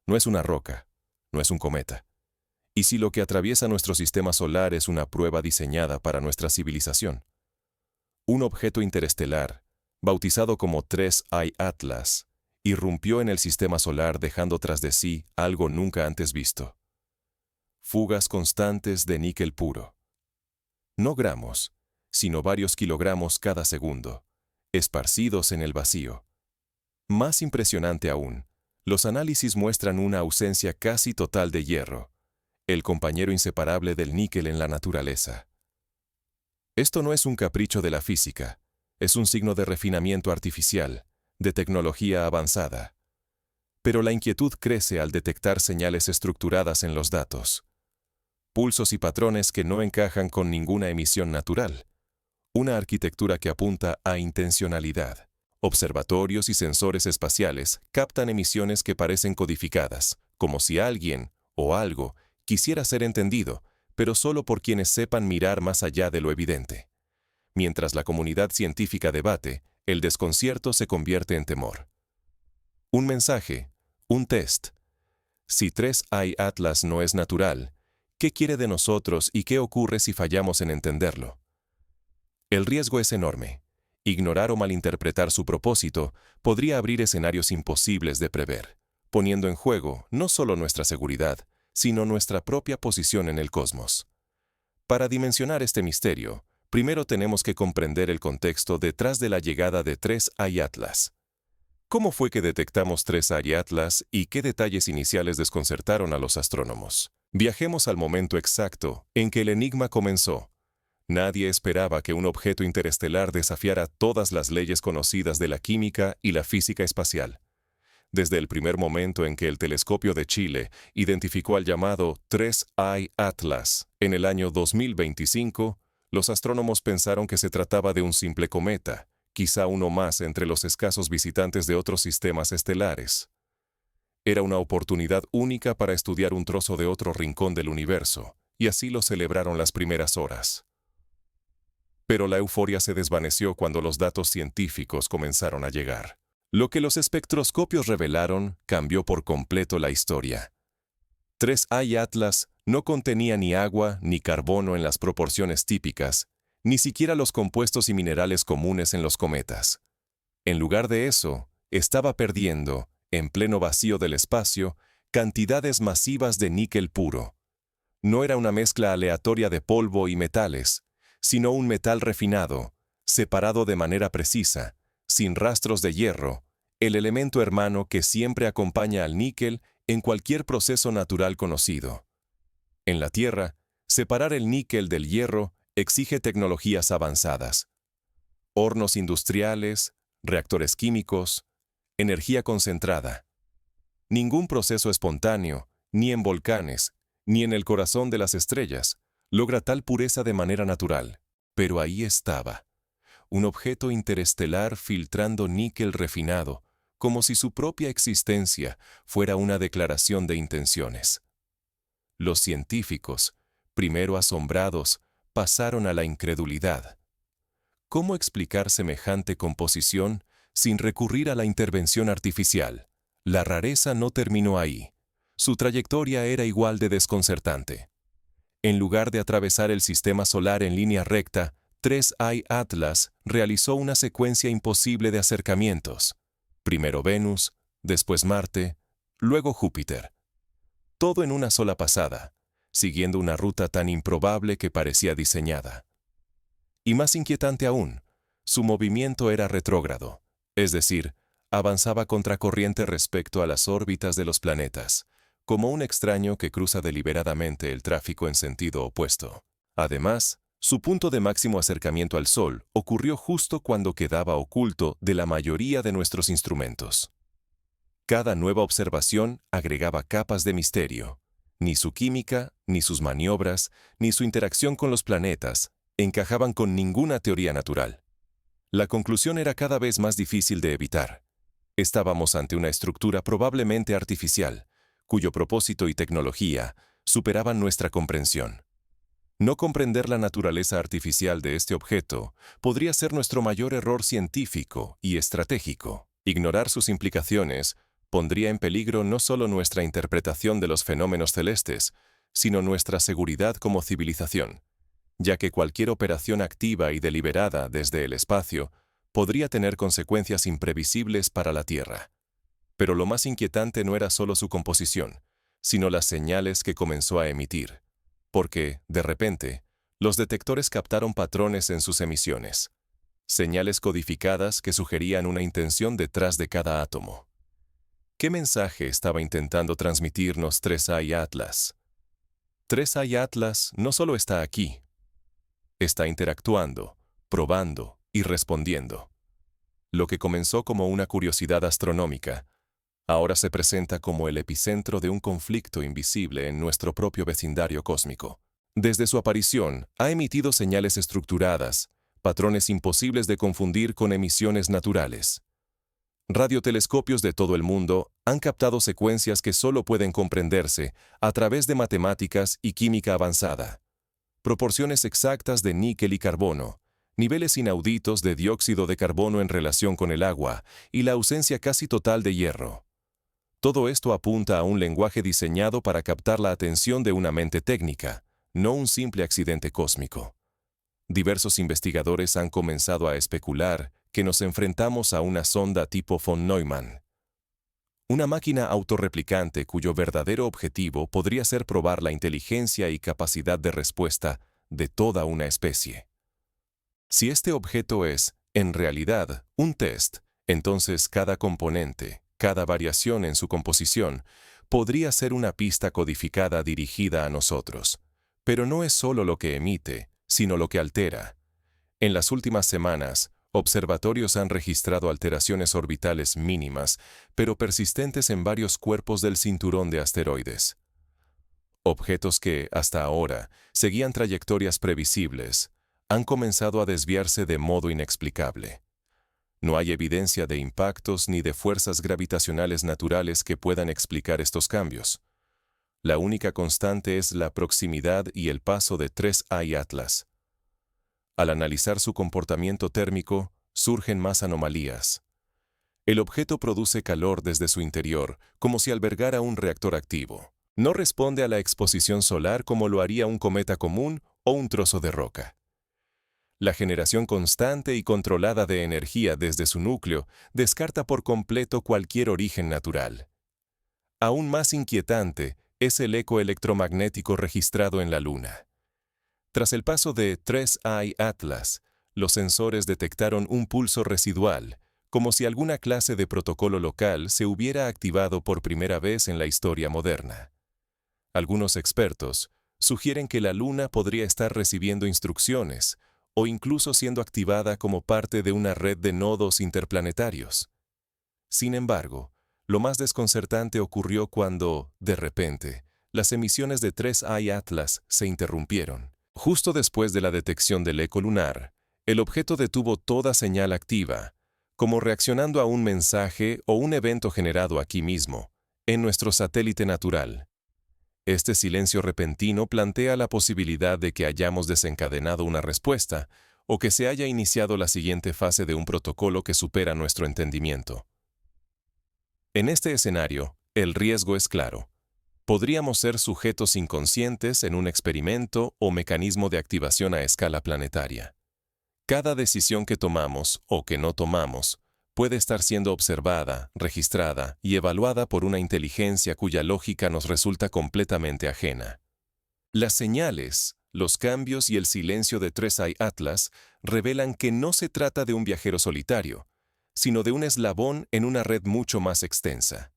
No es una roca, no es un cometa. ¿Y si lo que atraviesa nuestro sistema solar es una prueba diseñada para nuestra civilización? Un objeto interestelar, bautizado como 3I Atlas, irrumpió en el sistema solar dejando tras de sí algo nunca antes visto. Fugas constantes de níquel puro. No gramos, sino varios kilogramos cada segundo, esparcidos en el vacío. Más impresionante aún, los análisis muestran una ausencia casi total de hierro, el compañero inseparable del níquel en la naturaleza. Esto no es un capricho de la física, es un signo de refinamiento artificial, de tecnología avanzada. Pero la inquietud crece al detectar señales estructuradas en los datos. Pulsos y patrones que no encajan con ninguna emisión natural. Una arquitectura que apunta a intencionalidad. Observatorios y sensores espaciales captan emisiones que parecen codificadas, como si alguien o algo quisiera ser entendido, pero solo por quienes sepan mirar más allá de lo evidente. Mientras la comunidad científica debate, el desconcierto se convierte en temor. Un mensaje, un test. Si 3I Atlas no es natural, ¿qué quiere de nosotros y qué ocurre si fallamos en entenderlo? El riesgo es enorme. Ignorar o malinterpretar su propósito podría abrir escenarios imposibles de prever, poniendo en juego no solo nuestra seguridad, sino nuestra propia posición en el cosmos. Para dimensionar este misterio, primero tenemos que comprender el contexto detrás de la llegada de 3I Atlas. ¿Cómo fue que detectamos 3I Atlas y qué detalles iniciales desconcertaron a los astrónomos? Viajemos al momento exacto en que el enigma comenzó. Nadie esperaba que un objeto interestelar desafiara todas las leyes conocidas de la química y la física espacial. Desde el primer momento en que el telescopio de Chile identificó al llamado 3I Atlas en el año 2025, los astrónomos pensaron que se trataba de un simple cometa, quizá uno más entre los escasos visitantes de otros sistemas estelares. Era una oportunidad única para estudiar un trozo de otro rincón del universo, y así lo celebraron las primeras horas. Pero la euforia se desvaneció cuando los datos científicos comenzaron a llegar. Lo que los espectroscopios revelaron cambió por completo la historia. 3I Atlas no contenía ni agua ni carbono en las proporciones típicas, ni siquiera los compuestos y minerales comunes en los cometas. En lugar de eso, estaba perdiendo, en pleno vacío del espacio, cantidades masivas de níquel puro. No era una mezcla aleatoria de polvo y metales, sino un metal refinado, separado de manera precisa, sin rastros de hierro, el elemento hermano que siempre acompaña al níquel en cualquier proceso natural conocido. En la Tierra, separar el níquel del hierro exige tecnologías avanzadas. Hornos industriales, reactores químicos, energía concentrada. Ningún proceso espontáneo, ni en volcanes, ni en el corazón de las estrellas, logra tal pureza de manera natural. Pero ahí estaba, un objeto interestelar filtrando níquel refinado, como si su propia existencia fuera una declaración de intenciones. Los científicos, primero asombrados, pasaron a la incredulidad. ¿Cómo explicar semejante composición sin recurrir a la intervención artificial? La rareza no terminó ahí. Su trayectoria era igual de desconcertante. En lugar de atravesar el sistema solar en línea recta, 3I Atlas realizó una secuencia imposible de acercamientos. Primero Venus, después Marte, luego Júpiter. Todo en una sola pasada, siguiendo una ruta tan improbable que parecía diseñada. Y más inquietante aún, su movimiento era retrógrado, es decir, avanzaba contracorriente respecto a las órbitas de los planetas, como un extraño que cruza deliberadamente el tráfico en sentido opuesto. Además, su punto de máximo acercamiento al Sol ocurrió justo cuando quedaba oculto de la mayoría de nuestros instrumentos. Cada nueva observación agregaba capas de misterio. Ni su química, ni sus maniobras, ni su interacción con los planetas encajaban con ninguna teoría natural. La conclusión era cada vez más difícil de evitar. Estábamos ante una estructura probablemente artificial, cuyo propósito y tecnología superaban nuestra comprensión. No comprender la naturaleza artificial de este objeto podría ser nuestro mayor error científico y estratégico. Ignorar sus implicaciones pondría en peligro no solo nuestra interpretación de los fenómenos celestes, sino nuestra seguridad como civilización, ya que cualquier operación activa y deliberada desde el espacio podría tener consecuencias imprevisibles para la Tierra. Pero lo más inquietante no era solo su composición, sino las señales que comenzó a emitir, porque, de repente, los detectores captaron patrones en sus emisiones, señales codificadas que sugerían una intención detrás de cada átomo. ¿Qué mensaje estaba intentando transmitirnos 3i Atlas? 3i Atlas no solo está aquí, está interactuando, probando y respondiendo. Lo que comenzó como una curiosidad astronómica, ahora se presenta como el epicentro de un conflicto invisible en nuestro propio vecindario cósmico. Desde su aparición, ha emitido señales estructuradas, patrones imposibles de confundir con emisiones naturales. Radiotelescopios de todo el mundo han captado secuencias que solo pueden comprenderse a través de matemáticas y química avanzada. Proporciones exactas de níquel y carbono, niveles inauditos de dióxido de carbono en relación con el agua y la ausencia casi total de hierro. Todo esto apunta a un lenguaje diseñado para captar la atención de una mente técnica, no un simple accidente cósmico. Diversos investigadores han comenzado a especular que nos enfrentamos a una sonda tipo von Neumann, una máquina autorreplicante cuyo verdadero objetivo podría ser probar la inteligencia y capacidad de respuesta de toda una especie. Si este objeto es, en realidad, un test, entonces cada componente, cada variación en su composición, podría ser una pista codificada dirigida a nosotros. Pero no es solo lo que emite, sino lo que altera. En las últimas semanas, observatorios han registrado alteraciones orbitales mínimas, pero persistentes en varios cuerpos del cinturón de asteroides. Objetos que, hasta ahora, seguían trayectorias previsibles, han comenzado a desviarse de modo inexplicable. No hay evidencia de impactos ni de fuerzas gravitacionales naturales que puedan explicar estos cambios. La única constante es la proximidad y el paso de 3i Atlas. Al analizar su comportamiento térmico, surgen más anomalías. El objeto produce calor desde su interior, como si albergara un reactor activo. No responde a la exposición solar como lo haría un cometa común o un trozo de roca. La generación constante y controlada de energía desde su núcleo descarta por completo cualquier origen natural. Aún más inquietante es el eco electromagnético registrado en la Luna. Tras el paso de 3i Atlas, los sensores detectaron un pulso residual, como si alguna clase de protocolo local se hubiera activado por primera vez en la historia moderna. Algunos expertos sugieren que la Luna podría estar recibiendo instrucciones, o incluso siendo activada como parte de una red de nodos interplanetarios. Sin embargo, lo más desconcertante ocurrió cuando, de repente, las emisiones de 3i Atlas se interrumpieron. Justo después de la detección del eco lunar, el objeto detuvo toda señal activa, como reaccionando a un mensaje o un evento generado aquí mismo, en nuestro satélite natural. Este silencio repentino plantea la posibilidad de que hayamos desencadenado una respuesta o que se haya iniciado la siguiente fase de un protocolo que supera nuestro entendimiento. En este escenario, el riesgo es claro. Podríamos ser sujetos inconscientes en un experimento o mecanismo de activación a escala planetaria. Cada decisión que tomamos o que no tomamos puede estar siendo observada, registrada y evaluada por una inteligencia cuya lógica nos resulta completamente ajena. Las señales, los cambios y el silencio de 3i Atlas revelan que no se trata de un viajero solitario, sino de un eslabón en una red mucho más extensa.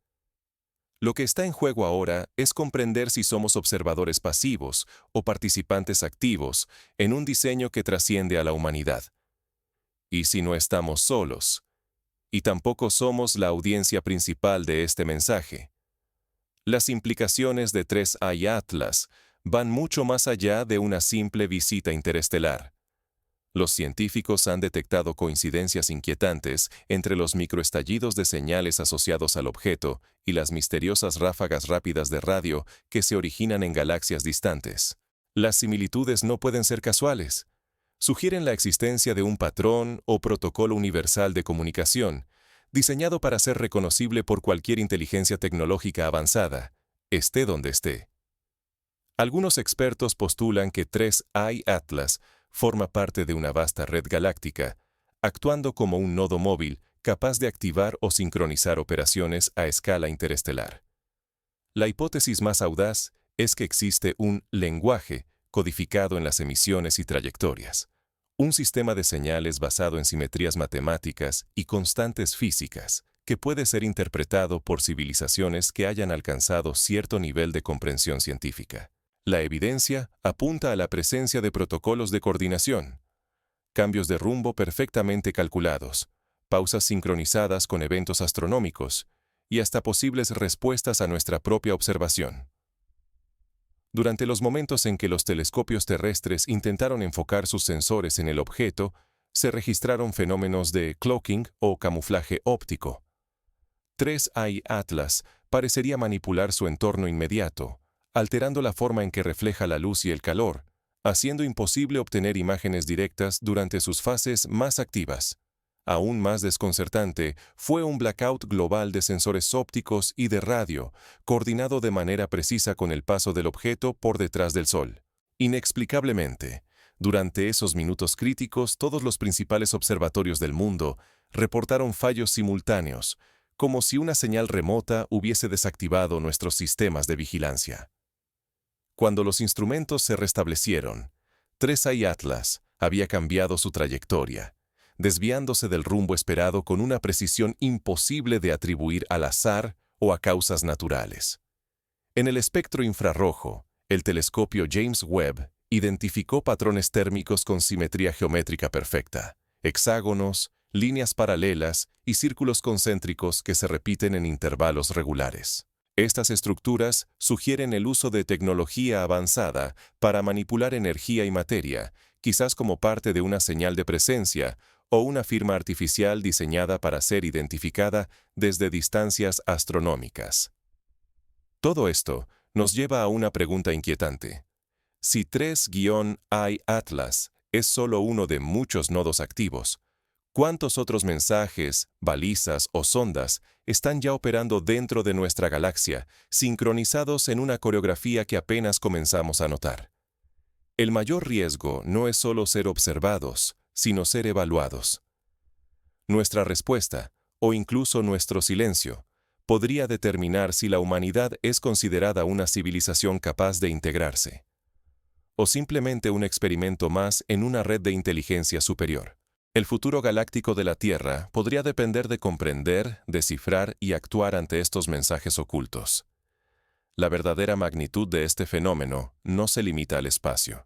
Lo que está en juego ahora es comprender si somos observadores pasivos o participantes activos en un diseño que trasciende a la humanidad. Y si no estamos solos, y tampoco somos la audiencia principal de este mensaje. Las implicaciones de 3i Atlas van mucho más allá de una simple visita interestelar. Los científicos han detectado coincidencias inquietantes entre los microestallidos de señales asociados al objeto y las misteriosas ráfagas rápidas de radio que se originan en galaxias distantes. Las similitudes no pueden ser casuales. Sugieren la existencia de un patrón o protocolo universal de comunicación, diseñado para ser reconocible por cualquier inteligencia tecnológica avanzada, esté donde esté. Algunos expertos postulan que 3i Atlas forma parte de una vasta red galáctica, actuando como un nodo móvil capaz de activar o sincronizar operaciones a escala interestelar. La hipótesis más audaz es que existe un lenguaje codificado en las emisiones y trayectorias, un sistema de señales basado en simetrías matemáticas y constantes físicas que puede ser interpretado por civilizaciones que hayan alcanzado cierto nivel de comprensión científica. La evidencia apunta a la presencia de protocolos de coordinación, cambios de rumbo perfectamente calculados, pausas sincronizadas con eventos astronómicos y hasta posibles respuestas a nuestra propia observación. Durante los momentos en que los telescopios terrestres intentaron enfocar sus sensores en el objeto, se registraron fenómenos de cloaking o camuflaje óptico. 3i Atlas parecería manipular su entorno inmediato, alterando la forma en que refleja la luz y el calor, haciendo imposible obtener imágenes directas durante sus fases más activas. Aún más desconcertante fue un blackout global de sensores ópticos y de radio, coordinado de manera precisa con el paso del objeto por detrás del Sol. Inexplicablemente, durante esos minutos críticos, todos los principales observatorios del mundo reportaron fallos simultáneos, como si una señal remota hubiese desactivado nuestros sistemas de vigilancia. Cuando los instrumentos se restablecieron, 3i Atlas había cambiado su trayectoria, desviándose del rumbo esperado con una precisión imposible de atribuir al azar o a causas naturales. En el espectro infrarrojo, el telescopio James Webb identificó patrones térmicos con simetría geométrica perfecta, hexágonos, líneas paralelas y círculos concéntricos que se repiten en intervalos regulares. Estas estructuras sugieren el uso de tecnología avanzada para manipular energía y materia, quizás como parte de una señal de presencia o una firma artificial diseñada para ser identificada desde distancias astronómicas. Todo esto nos lleva a una pregunta inquietante. Si 3-I Atlas es solo uno de muchos nodos activos, ¿cuántos otros mensajes, balizas o sondas están ya operando dentro de nuestra galaxia, sincronizados en una coreografía que apenas comenzamos a notar? El mayor riesgo no es solo ser observados, sino ser evaluados. Nuestra respuesta, o incluso nuestro silencio, podría determinar si la humanidad es considerada una civilización capaz de integrarse, o simplemente un experimento más en una red de inteligencia superior. El futuro galáctico de la Tierra podría depender de comprender, descifrar y actuar ante estos mensajes ocultos. La verdadera magnitud de este fenómeno no se limita al espacio.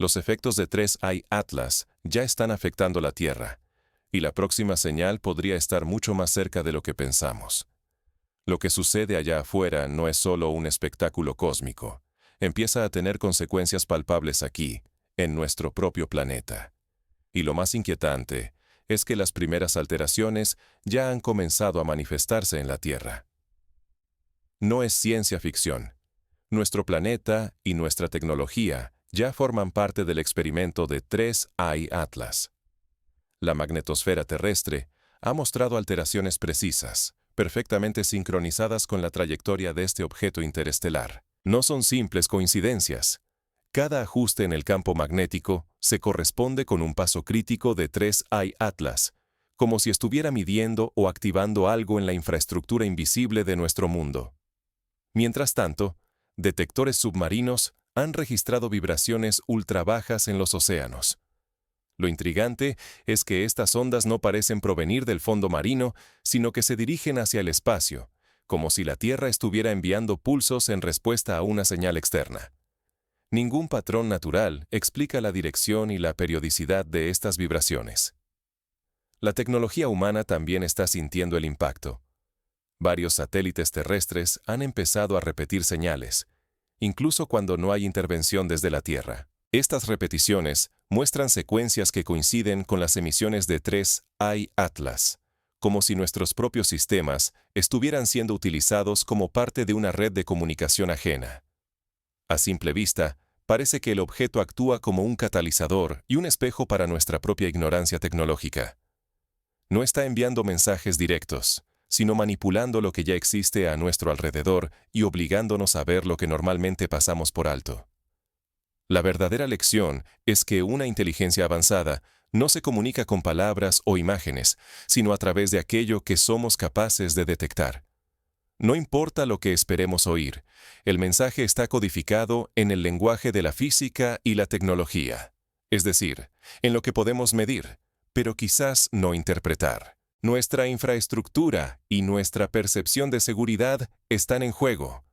Los efectos de 3i Atlas ya están afectando la Tierra, y la próxima señal podría estar mucho más cerca de lo que pensamos. Lo que sucede allá afuera no es solo un espectáculo cósmico, empieza a tener consecuencias palpables aquí, en nuestro propio planeta. Y lo más inquietante es que las primeras alteraciones ya han comenzado a manifestarse en la Tierra. No es ciencia ficción. Nuestro planeta y nuestra tecnología ya forman parte del experimento de 3i Atlas. La magnetosfera terrestre ha mostrado alteraciones precisas, perfectamente sincronizadas con la trayectoria de este objeto interestelar. No son simples coincidencias. Cada ajuste en el campo magnético se corresponde con un paso crítico de 3i Atlas, como si estuviera midiendo o activando algo en la infraestructura invisible de nuestro mundo. Mientras tanto, detectores submarinos han registrado vibraciones ultrabajas en los océanos. Lo intrigante es que estas ondas no parecen provenir del fondo marino, sino que se dirigen hacia el espacio, como si la Tierra estuviera enviando pulsos en respuesta a una señal externa. Ningún patrón natural explica la dirección y la periodicidad de estas vibraciones. La tecnología humana también está sintiendo el impacto. Varios satélites terrestres han empezado a repetir señales, incluso cuando no hay intervención desde la Tierra. Estas repeticiones muestran secuencias que coinciden con las emisiones de 3i Atlas, como si nuestros propios sistemas estuvieran siendo utilizados como parte de una red de comunicación ajena. A simple vista, parece que el objeto actúa como un catalizador y un espejo para nuestra propia ignorancia tecnológica. No está enviando mensajes directos, sino manipulando lo que ya existe a nuestro alrededor y obligándonos a ver lo que normalmente pasamos por alto. La verdadera lección es que una inteligencia avanzada no se comunica con palabras o imágenes, sino a través de aquello que somos capaces de detectar. No importa lo que esperemos oír, el mensaje está codificado en el lenguaje de la física y la tecnología, es decir, en lo que podemos medir, pero quizás no interpretar. Nuestra infraestructura y nuestra percepción de seguridad están en juego.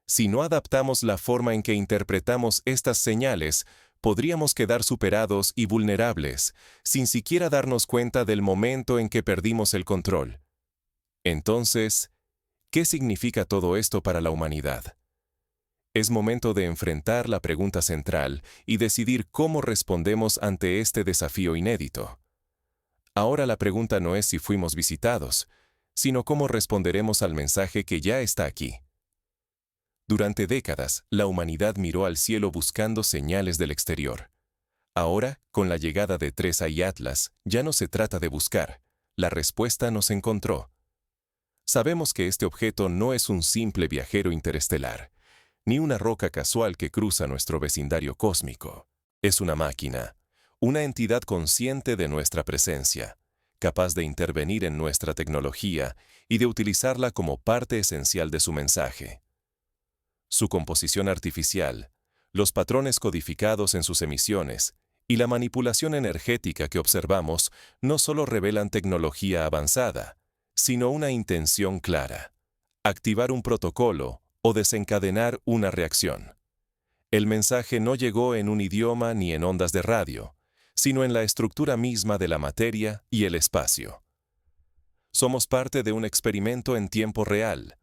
Si no adaptamos la forma en que interpretamos estas señales, podríamos quedar superados y vulnerables, sin siquiera darnos cuenta del momento en que perdimos el control. Entonces, ¿qué significa todo esto para la humanidad? Es momento de enfrentar la pregunta central y decidir cómo respondemos ante este desafío inédito. Ahora la pregunta no es si fuimos visitados, sino cómo responderemos al mensaje que ya está aquí. Durante décadas, la humanidad miró al cielo buscando señales del exterior. Ahora, con la llegada de 3A y Atlas, ya no se trata de buscar, la respuesta nos encontró. Sabemos que este objeto no es un simple viajero interestelar, ni una roca casual que cruza nuestro vecindario cósmico. Es una máquina, una entidad consciente de nuestra presencia, capaz de intervenir en nuestra tecnología y de utilizarla como parte esencial de su mensaje. Su composición artificial, los patrones codificados en sus emisiones y la manipulación energética que observamos no solo revelan tecnología avanzada, sino una intención clara: activar un protocolo o desencadenar una reacción. El mensaje no llegó en un idioma ni en ondas de radio, sino en la estructura misma de la materia y el espacio. Somos parte de un experimento en tiempo real,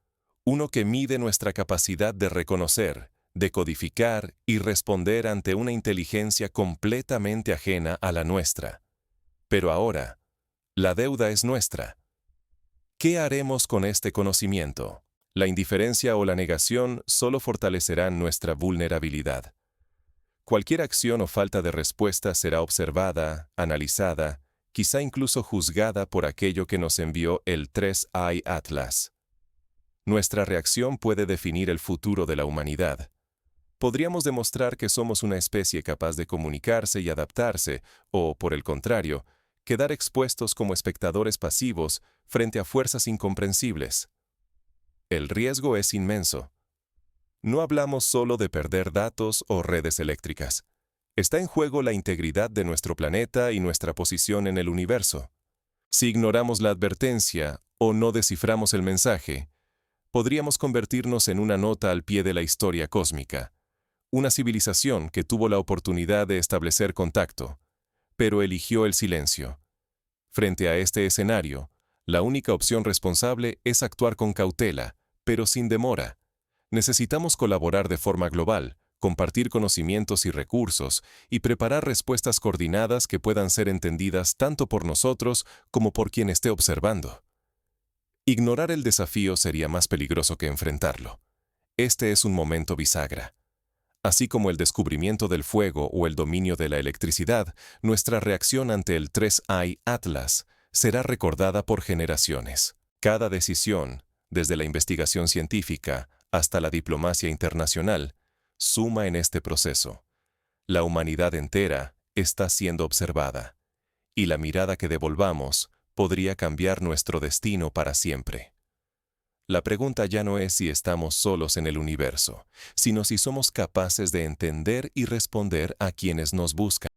uno que mide nuestra capacidad de reconocer, de codificar y responder ante una inteligencia completamente ajena a la nuestra. Pero ahora, la deuda es nuestra. ¿Qué haremos con este conocimiento? La indiferencia o la negación solo fortalecerán nuestra vulnerabilidad. Cualquier acción o falta de respuesta será observada, analizada, quizá incluso juzgada por aquello que nos envió el 3I Atlas. Nuestra reacción puede definir el futuro de la humanidad. Podríamos demostrar que somos una especie capaz de comunicarse y adaptarse, o, por el contrario, quedar expuestos como espectadores pasivos frente a fuerzas incomprensibles. El riesgo es inmenso. No hablamos solo de perder datos o redes eléctricas. Está en juego la integridad de nuestro planeta y nuestra posición en el universo. Si ignoramos la advertencia o no desciframos el mensaje, podríamos convertirnos en una nota al pie de la historia cósmica, una civilización que tuvo la oportunidad de establecer contacto, pero eligió el silencio. Frente a este escenario, la única opción responsable es actuar con cautela, pero sin demora. Necesitamos colaborar de forma global, compartir conocimientos y recursos, y preparar respuestas coordinadas que puedan ser entendidas tanto por nosotros como por quien esté observando. Ignorar el desafío sería más peligroso que enfrentarlo. Este es un momento bisagra. Así como el descubrimiento del fuego o el dominio de la electricidad, nuestra reacción ante el 3I Atlas será recordada por generaciones. Cada decisión, desde la investigación científica hasta la diplomacia internacional, suma en este proceso. La humanidad entera está siendo observada, y la mirada que devolvamos podría cambiar nuestro destino para siempre. La pregunta ya no es si estamos solos en el universo, sino si somos capaces de entender y responder a quienes nos buscan.